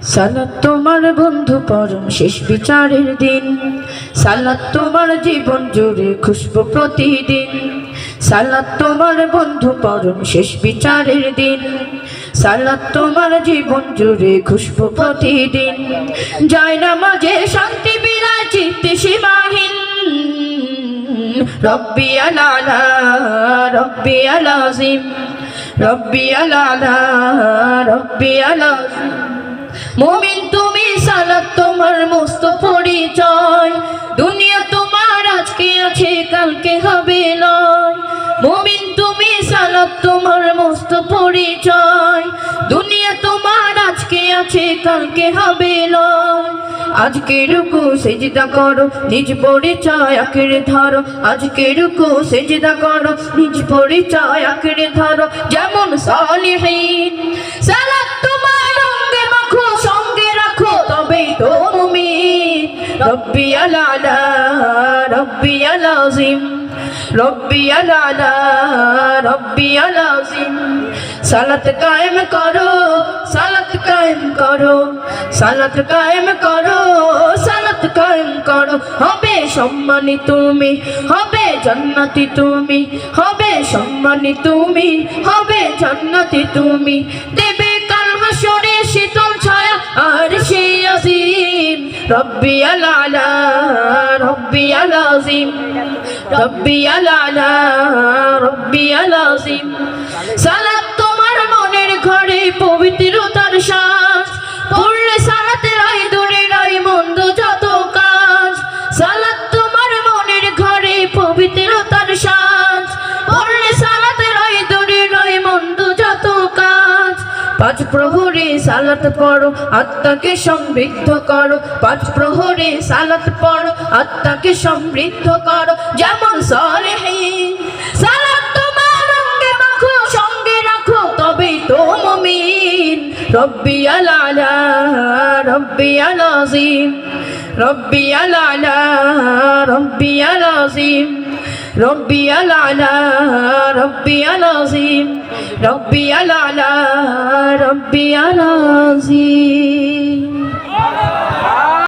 সালাত তোমার বন্ধু পরম শেষ বিচারের দিন, সালাত তোমার জীবন জুড়ে খুশবু প্রতিদিন। সালাত তোমার বন্ধু পরম শেষ বিচারের দিন, সালাত তোমার জীবন জুড়ে খুশবু প্রতিদিন। যায় নামাজে শান্তি বিরায় চিত্তে সীমাহীন, রব্বি আলা রব্বি আলাজিম, রব্বি আলা রব্বি আলাজিম। মুমিন তুমি সালাত তোমার মস্ত পরিচয়, দুনিয়া তোমার আজকে আছে কালকে হবে নয়। মুমিন তুমি সালাত তোমার মস্ত পরিচয়, দুনিয়া তোমার আজকে আছে কালকে হবে নয়। আজকে রুকু সেজদা করো নিজ পরিচয় আঁকড়ে ধরো, আজকে রুকু সেজদা করো নিজ পরিচয় আঁকড়ে ধরো। যেমন সালিহিন সালাত তোমার অঙ্গে মাখো সঙ্গে রাখো তবেই তো মুমিন। রব্বি আলা রব্বি আলাজিম, রব্বি আলা রব্বি আলাজিম। সালাত কায়েম করো সালাত কায়েম করো, সালাত কায়েম করো সালাত কায়েম করো। হবে সম্মানী তুমি, হবে জান্নাতি তুমি, হবে সম্মানী তুমি, হবে জান্নাতি তুমি। দেবে কাল হাসরে শীতল ছায়া আরশে আজিম। রব্বি আলা রব্বি আলাজিম, রব্বি আলা রব্বি আলাজিম। সালাত তোমার মনের ঘরে পবিত্রতার শ্বাস, পড়লে সালাতে রায় দূরে রায় মন্দ যত কাজ। সালাত তোমার মনের ঘরে পবিত্রতার শ্বাস, পড়লে সালাতে রায় দূরে রায় মন্দ যত কাজ। পাঁচ প্রহরে সালাত পড়ো আত্মাকে সমৃদ্ধ করো, পাঁচ প্রহরে সালাত পড়ো আত্মাকে সমৃদ্ধ করো। যেমন সালেহীন সালাত তোমার অঙ্গে মাখো সঙ্গে রাখো তবেই তো মুমিন। রব্বি আলা রব্বি আলাজিম, রব্বি আলা রব্বি আলাজিম, রব্বি আলা রব্বি আলাজিম, রব্বি আলা রব্বি আলাজিম।